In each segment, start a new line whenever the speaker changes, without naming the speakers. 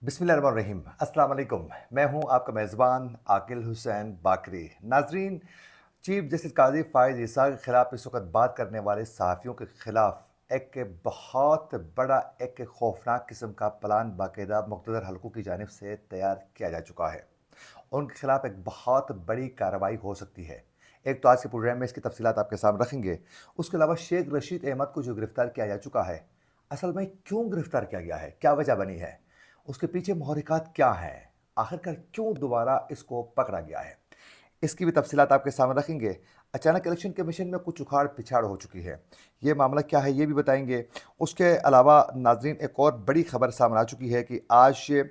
बिस्मिल्लाहिर्रहमानिर्रहीम। अस्सलाम वालेकुम। मैं हूं आपका मेज़बान आकिल हुसैन बाकरी। नाजरीन, चीफ जस्टिस काजी फ़ाइज़ ईसा के खिलाफ इस वक्त बात करने वाले सहाफ़ियों के खिलाफ एक बहुत बड़ा एक खौफनाक किस्म का प्लान बाकायदा मुक़्तदर हलकों की जानिब से तैयार किया जा चुका है। उनके खिलाफ एक बहुत बड़ी कार्रवाई हो सकती है। एक तो आज के प्रोग्राम में इसकी तफसीलात आपके सामने रखेंगे। उसके अलावा शेख रशीद अहमद को जो गिरफ्तार किया जा चुका है, असल में क्यों गिरफ्तार किया गया है, क्या वजह बनी है, उसके पीछे महरिकात क्या हैं, आखिरकार क्यों दोबारा इसको पकड़ा गया है, इसकी भी तफसीलात आपके सामने रखेंगे। अचानक इलेक्शन कमीशन में कुछ उखाड़ पिछाड़ हो चुकी है, ये मामला क्या है ये भी बताएंगे। उसके अलावा नाजरीन, एक और बड़ी खबर सामने आ चुकी है कि आज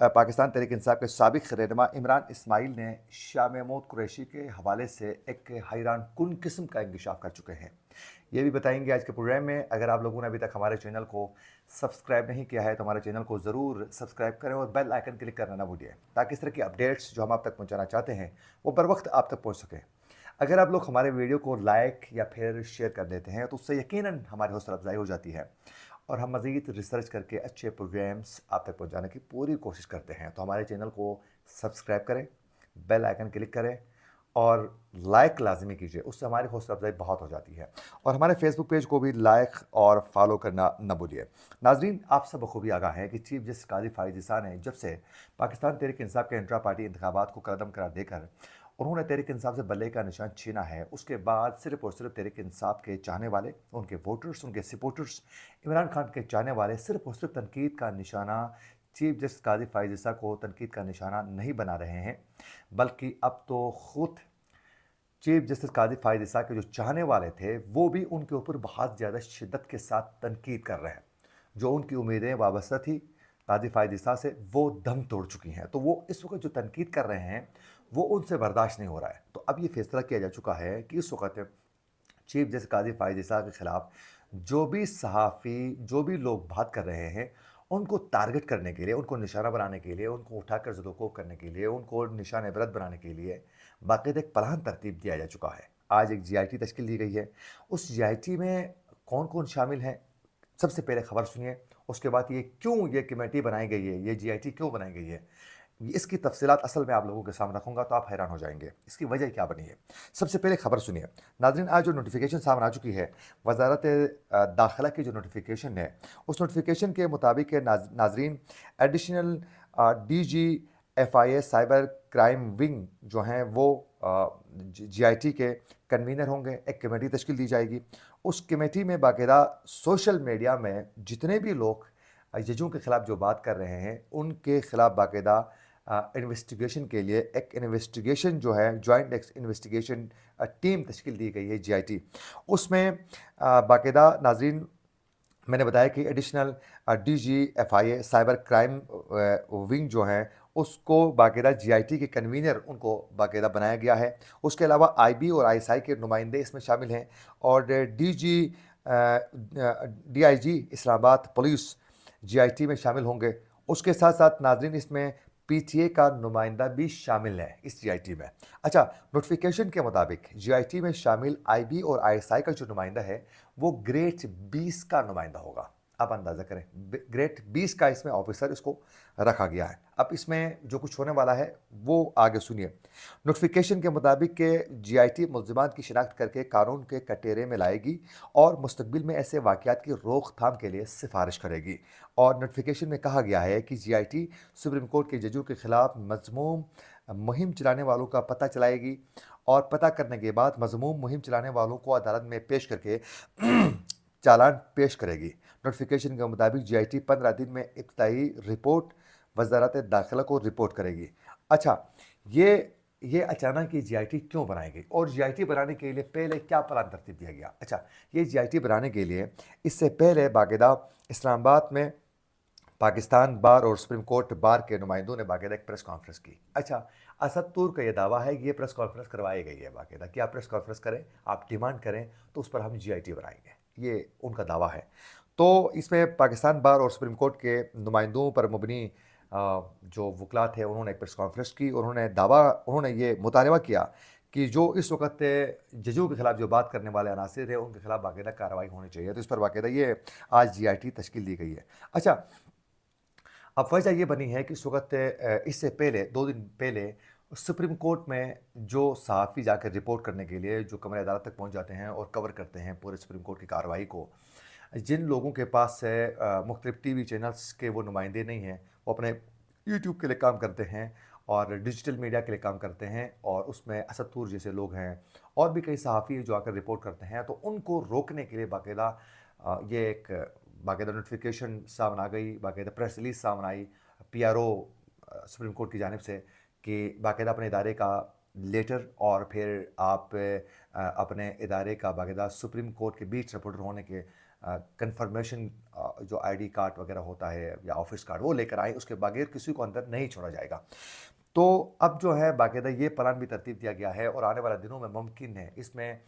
पाकिस्तान तहरीक इंसाफ के साबिक रहनुमा इमरान इस्माइल ने शाह महमूद कुरैशी के हवाले से एक हैरान कुन किस्म का इंकशाफ कर चुके हैं। ये भी बताएंगे आज के प्रोग्राम में। अगर आप लोगों ने अभी तक हमारे चैनल को सब्सक्राइब नहीं किया है तो हमारे चैनल को ज़रूर सब्सक्राइब करें और बेल आइकन क्लिक करना ना भूलिए, ताकि इस तरह की अपडेट्स जो हम आप तक पहुंचाना चाहते हैं वो बर वक्त आप तक पहुंच सकें। अगर आप लोग हमारे वीडियो को लाइक या फिर शेयर कर देते हैं तो उससे यकीनन हमारी हौसला अफजाई हो जाती है और हम मज़ीद रिसर्च करके अच्छे प्रोग्राम्स आप तक पहुंचाने की पूरी कोशिश करते हैं। तो हमारे चैनल को सब्सक्राइब करें, बेल आइकन क्लिक करें और लाइक लाजमी कीजिए, उससे हमारी हौसला अफजाई बहुत हो जाती है। और हमारे फेसबुक पेज को भी लाइक और फॉलो करना न भूलिए। नाजरीन, आप सब बखूबी आगाह हैं कि चीफ जस्टिस काजी फ़ाइज़ ईसा ने जब से पाकिस्तान तहरीक इंसाफ के इंट्रा पार्टी इंतखाबात को कदम करार देकर उन्होंने तहरीक इंसाफ से बल्ले का निशान छीना है, उसके बाद सिर्फ और सिर्फ तहरीक इंसाफ के चाहने वाले, उनके वोटर्स, उनके सपोर्टर्स, इमरान खान के चाहने वाले सिर्फ और सिर्फ तनकीद का निशाना चीफ जस्टिस काजी फ़ाइज़ ईसा को तनकीद का निशाना नहीं बना रहे हैं, बल्कि अब तो खुद चीफ जस्टिस काजी फ़ाइज़ ईसा के जो चाहने वाले थे वो भी उनके ऊपर बहुत ज़्यादा शिद्दत के साथ तनकीद कर रहे हैं। जो उनकी उम्मीदें वाबस्ता थी काजी फ़ाइज़ ईसा से, वो दम तोड़ चुकी हैं। तो वो इस वक्त जो तनकीद कर रहे हैं वो उनसे बर्दाश्त नहीं हो रहा है। तो अब ये फैसला किया जा चुका है कि इस वक्त चीफ जस्टिस काजी फ़ाइज़ ईसा के खिलाफ जो भी सहाफ़ी, जो भी लोग बात कर रहे हैं, उनको टारगेट करने के लिए, उनको निशाना बनाने के लिए, उनको उठाकर ज़दोकोब करने के लिए, उनको निशान इबरत बनाने के लिए बाकायदा एक प्लान तरतीब दिया जा चुका है। आज एक जीआईटी तश्कील दी गई है। उस जीआईटी में कौन कौन शामिल हैं, सबसे पहले खबर सुनिए। उसके बाद ये क्यों ये कमेटी बनाई गई है, ये जीआईटी क्यों बनाई गई है, इसकी तफसीलात असल में आप लोगों के सामने रखूंगा तो आप हैरान हो जाएंगे इसकी वजह क्या बनी है। सबसे पहले खबर सुनिए नाजरीन। आज जो नोटिफिकेशन सामने आ चुकी है, वजारत दाखिला की जो नोटिफिकेशन है, उस नोटिफिकेशन के मुताबिक नाजरीन additional DGFIA cyber crime wing जो हैं वो GIT के कन्वीनर होंगे। एक कमेटी तश्कील दी जाएगी। उस कमेटी में बाकायदा सोशल मीडिया में जितने भी लोग जजों के खिलाफ जो बात कर रहे हैं उनके खिलाफ बाकायदा इन्वेस्टिगेशन के लिए एक इन्वेस्टिगेशन जो है जॉइंट इन्वेस्टिगेशन टीम तश्कील दी गई है GIT। उसमें बाकायदा नाजरीन मैंने बताया कि additional DGFIA cyber crime wing जो है उसको बाकायदा GIT के कन्वीनर उनको बाकायदा बनाया गया है। उसके अलावा IB और ISI के नुमाइंदे इसमें शामिल हैं और DIG इस्लामाबाद पुलिस GIT में शामिल होंगे। उसके साथ साथ नाजरीन इसमें PTA का नुमाइंदा भी शामिल है इस GIT में। अच्छा, नोटिफिकेशन के मुताबिक GIT में शामिल IB और ISI का जो नुमाइंदा है वो ग्रेड 20 का नुमाइंदा होगा। आप अंदाज़ा करें, ग्रेड 20 का इसमें ऑफिसर इसको रखा गया है। अब इसमें जो कुछ होने वाला है वो आगे सुनिए। नोटिफिकेशन के मुताबिक के GIT मुल्ज़िमात की शिनाख्त करके कानून के कटेरे में लाएगी और मुस्तकबिल में ऐसे वाक़यात की रोकथाम के लिए सिफारिश करेगी। और नोटिफिकेशन में कहा गया है कि GIT सुप्रीम कोर्ट के जजों के खिलाफ मज़मूम मुहिम चलाने वालों का पता चलाएगी और पता करने के बाद मज़मूम मुहिम चलाने वालों को अदालत में पेश करके चालान पेश करेगी। नोटिफिकेशन के मुताबिक GIT 15 दिन में इब्तदाई रिपोर्ट वजारत दाखिला को रिपोर्ट करेगी। अच्छा, ये अचानक ये GIT क्यों बनाई गई और GIT बनाने के लिए पहले क्या प्लान तरतीब दिया गया। अच्छा, ये GIT बनाने के लिए इससे पहले बाकायदा इस्लामाबाद में पाकिस्तान बार और सुप्रीम कोर्ट बार के नुमाइंदों ने बाकायदा एक प्रेस कॉन्फ्रेंस की। अच्छा, असद तूर का यह दावा है कि ये प्रेस कॉन्फ्रेंस करवाई गई है बाकायदा कि आप प्रेस कॉन्फ्रेंस करें, आप डिमांड करें तो उस पर हम GIT बनाएंगे, ये उनका दावा है। तो इसमें पाकिस्तान बार और सुप्रीम कोर्ट के नुमाइंदों पर मुबनी जो वकला थे उन्होंने एक प्रेस कॉन्फ्रेंस की। उन्होंने ये मुतालबा किया कि जो इस वक्त जजों के खिलाफ जो बात करने वाले अनासिर है उनके खिलाफ बाकायदा कार्रवाई होनी चाहिए। तो इस पर बाकायदा ये आज GIT तश्कील दी गई है। अच्छा, अब वजह ये बनी है कि इस वक़्त इससे पहले 2 दिन पहले सुप्रीम कोर्ट में जो सहाफ़ी जाकर रिपोर्ट करने के लिए जो कमरे अदालत तक पहुँच जाते हैं और कवर करते हैं पूरे सुप्रीम कोर्ट की कार्रवाई को, जिन लोगों के पास से मुख्तलिफ टीवी चैनल्स के वो नुमाइंदे नहीं हैं, वो अपने यूट्यूब के लिए काम करते हैं और डिजिटल मीडिया के लिए काम करते हैं, और उसमें असद तूर जैसे लोग हैं और भी कई सहाफ़ी जो आकर रिपोर्ट करते हैं, तो उनको रोकने के लिए बाकायदा ये एक बाकायदा नोटिफिकेशन सामने आ गई, बाकायदा प्रेस रिलीज सामने आई पीआरओ सुप्रीम कोर्ट की जानिब से कि बाकायदा अपने इदारे का लेटर और फिर आप अपने इदारे का बाकायदा सुप्रीम कोर्ट के बीच रिपोर्टर होने के कंफर्मेशन जो आईडी कार्ड वगैरह होता है या ऑफिस कार्ड वो लेकर आए, उसके बगैर किसी को अंदर नहीं छोड़ा जाएगा। तो अब जो है बाकायदा ये प्लान भी तरतीब दिया गया है और आने वाले दिनों में मुमकिन है इसमें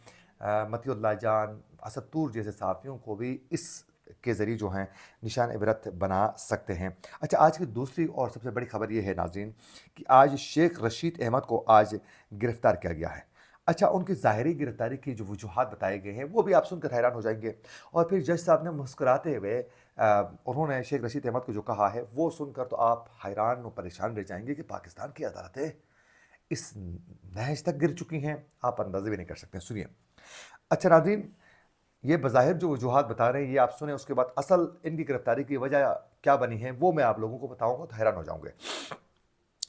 मतीउल्लाह जान, असद तूर जैसे सहाफ़ियों को भी इस के ज़रिए जो हैं निशान इबरत बना सकते हैं। अच्छा, आज की दूसरी और सबसे बड़ी खबर ये है नाज़रीन कि आज शेख रशीद अहमद को आज गिरफ़्तार किया गया है। अच्छा, उनकी ज़ाहिरी गिरफ़्तारी की जो वजूहात बताए गए हैं वो भी आप सुनकर हैरान हो जाएंगे, और फिर जज साहब ने मुस्कुराते हुए उन्होंने शेख रशीद अहमद को जो कहा है वो सुनकर तो आप हैरान और परेशान रह जाएंगे कि पाकिस्तान की अदालतें इस नहज तक गिर चुकी हैं, आप अंदाज़ा भी नहीं कर सकते। सुनिए। अच्छा नाज़रीन, ये बज़ाहिर जो वजूहात बता रहे हैं ये आप सुने, उसके बाद असल इनकी गिरफ्तारी की वजह क्या बनी है वो मैं आप लोगों को बताऊंगा तो हैरान हो जाओगे।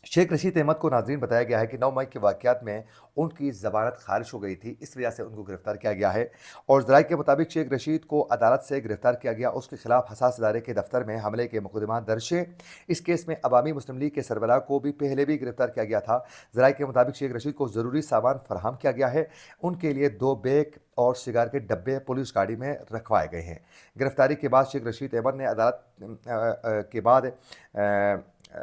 शेख रशीद अहमद को नाज़रीन बताया गया है कि 9 मई के वाक़यात में उनकी ज़मानत खारिज हो गई थी, इस वजह से उनको गिरफ़्तार किया गया है। और ज़राए के मुताबिक शेख रशीद को अदालत से गिरफ़्तार किया गया, उसके खिलाफ हसास इदारे के दफ्तर में हमले के मुकदमा दर्ज है। इस केस में अवामी मुस्लिम लीग के सरबराह को भी पहले भी गिरफ़्तार किया गया था। ज़राए के मुताबिक शेख रशीद को ज़रूरी सामान फराहम किया गया है, उनके लिए 2 बैग और सिगार के डब्बे पुलिस गाड़ी में रखवाए गए हैं। गिरफ़्तारी के बाद शेख रशीद अहमद ने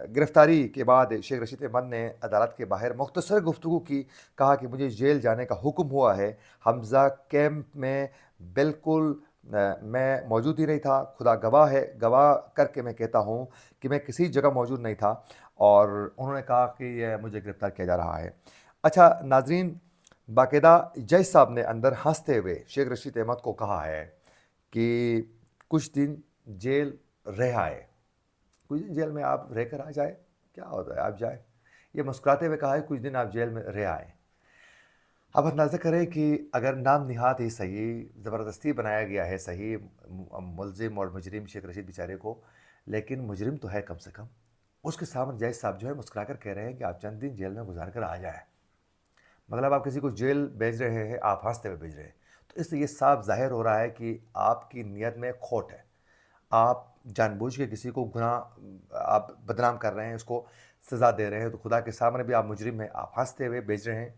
गिरफ्तारी के बाद शेख रशीद अहमद ने अदालत के बाहर मुख्तसर गुफ्तगू की, कहा कि मुझे जेल जाने का हुक्म हुआ है, हमज़ा कैंप में बिल्कुल मैं मौजूद ही नहीं था, खुदा गवाह है, गवाह करके मैं कहता हूँ कि मैं किसी जगह मौजूद नहीं था। और उन्होंने कहा कि ये मुझे गिरफ़्तार किया जा रहा है। अच्छा नाज़रीन, बाकायदा जज साहब ने अंदर हंसते हुए शेख रशीद अहमद को कहा है कि कुछ दिन जेल रह आए, कुछ दिन जेल में आप रह कर आ जाए, क्या होता है आप जाए। ये मुस्कुराते हुए कहा है कुछ दिन आप जेल में रह आए। अब अंदाज़ा करें कि अगर नाम निहात ही सही ज़बरदस्ती बनाया गया है सही मुलजिम और मुजरिम शेख रशीद बेचारे को, लेकिन मुजरिम तो है कम से कम, उसके सामने जज साहब जो है मुस्कुरा कर कह रहे हैं कि आप चंद दिन जेल में गुजार कर आ जाए। मतलब आप किसी को जेल भेज रहे हैं, आप हंसते हुए भेज रहे हैं, तो इससे ये साफ ज़ाहिर हो रहा है कि आपकी नीयत में खोट है। आप जानबूझ के किसी को गुनाह आप बदनाम कर रहे हैं, उसको सज़ा दे रहे हैं, तो खुदा के सामने भी आप मुजरिम हैं, आप हंसते हुए भेज रहे हैं।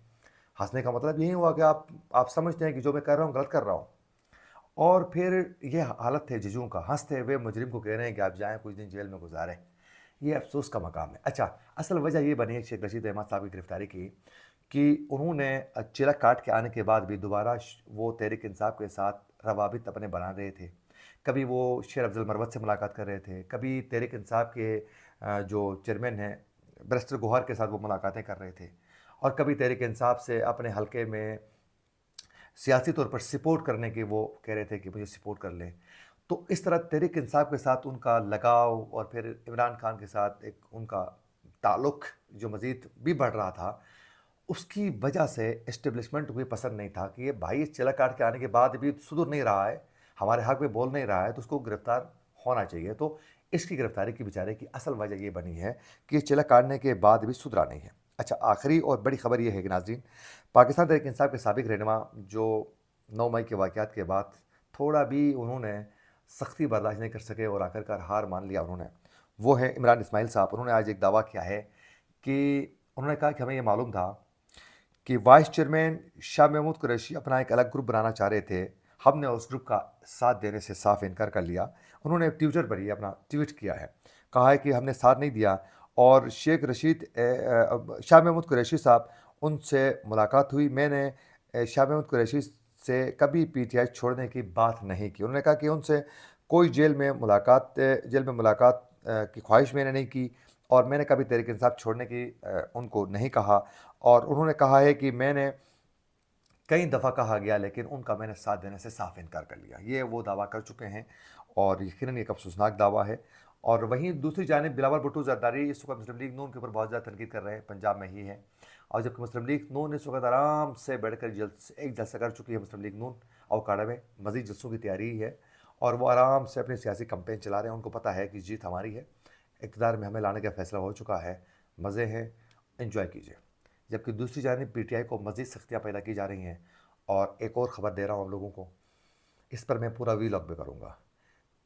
हंसने का मतलब यही हुआ कि आप समझते हैं कि जो मैं कर रहा हूँ गलत कर रहा हूँ। और फिर ये हालत है जजों का, हंसते हुए मुजरिम को कह रहे हैं कि आप जाएँ कुछ दिन जेल में गुजारें। ये अफसोस का मकाम है। अच्छा, असल वजह ये बनी है शेख रशीद अहमद साहब की गिरफ़्तारी की कि उन्होंने चिलक काट के आने के बाद भी दोबारा वो तहरीक इंसाफ के साथ रवाबित अपने बना रहे थे। कभी वो शेर अफजल मरवत से मुलाकात कर रहे थे, कभी तहरीक इंसाफ के जो चेयरमैन हैं बैरिस्टर गौहर के साथ वो मुलाकातें कर रहे थे, और कभी तहरीक इंसाफ से अपने हलके में सियासी तौर पर सपोर्ट करने की वो कह रहे थे कि मुझे सपोर्ट कर लें। तो इस तरह तहरीक इंसाफ के साथ उनका लगाव और फिर इमरान खान के साथ एक उनका ताल्लुक़ जो मज़ीद भी बढ़ रहा था, उसकी वजह से एस्टेब्लिशमेंट को भी पसंद नहीं था कि ये भाई इस चिलक काट के आने के बाद भी सुधर नहीं रहा है, हमारे हक में बोल नहीं रहा है, तो उसको गिरफ़्तार होना चाहिए। तो इसकी गिरफ़्तारी की बेचारे की असल वजह ये बनी है कि ये चिलक काटने के बाद भी सुधरा नहीं है। अच्छा, आखिरी और बड़ी खबर ये है कि नाज़रीन, पाकिस्तान तहरीक इंसाफ के साबिक़ रहनुमा जो 9 मई के वाक़यात के बाद थोड़ा भी उन्होंने सख्ती बर्दाश्त नहीं कर सके और आखिरकार हार मान लिया उन्होंने, वो है इमरान इस्माइल साहब। उन्होंने आज एक दावा किया है कि उन्होंने कहा कि हमें ये मालूम था कि वाइस चेयरमैन शाह महमूद कुरैशी अपना एक अलग ग्रुप बनाना चाह रहे थे, हमने उस ग्रुप का साथ देने से साफ इनकार कर लिया। उन्होंने ट्विटर पर ही अपना ट्वीट किया है, कहा है कि हमने साथ नहीं दिया। और शेख रशीद शाह महमूद कुरैशी साहब उनसे मुलाकात हुई, मैंने शाह महमूद कुरैशी से कभी पीटीआई छोड़ने की बात नहीं की। उन्होंने कहा कि उनसे कोई जेल में मुलाकात की ख्वाहिश मैंने नहीं की, और मैंने कभी तहरीक इंसाफ छोड़ने की उनको नहीं कहा। और उन्होंने कहा है कि मैंने कई दफ़ा कहा गया लेकिन उनका मैंने साथ देने से साफ इनकार कर लिया। ये वो दावा कर चुके हैं और यकीनन एक अफसोसनाक दावा है। اور وہیں دوسری جانب بلاول بھٹو زرداری اس وقت مسلم لیگ نون کے اوپر بہت زیادہ تنقید کر رہے ہیں، پنجاب میں ہی ہیں، اور جبکہ مسلم لیگ نون اس وقت آرام سے بیٹھ کر ایک جلسہ کر چکی ہے مسلم لیگ نون اوکاڑا میں، مزید جلسوں کی تیاری ہی ہے، اور وہ آرام سے اپنی سیاسی کمپین چلا رہے ہیں، ان کو پتہ ہے کہ جیت ہماری ہے، اقتدار میں ہمیں لانے کا فیصلہ ہو چکا ہے، مزے ہیں، انجوائے کیجیے۔ جبکہ دوسری جانب پی ٹی آئی کو مزید سختیاں پیدا کی جا رہی ہیں، اور ایک اور خبر دے رہا ہوں آپ لوگوں کو، اس پر میں پورا وی لاگ بھی کروں گا۔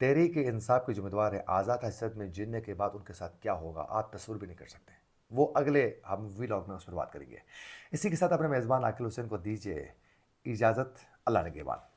تحریک انصاف کے جو امیدوار ہیں آزاد حیثیت میں جیتنے کے بعد ان کے ساتھ کیا ہوگا آپ تصور بھی نہیں کر سکتے، وہ اگلے ہم وی لاگ میں اس پر بات کریں گے۔ اسی کے ساتھ اپنے میزبان عاقل حسین کو دیجیے اجازت، اللہ نگہبان۔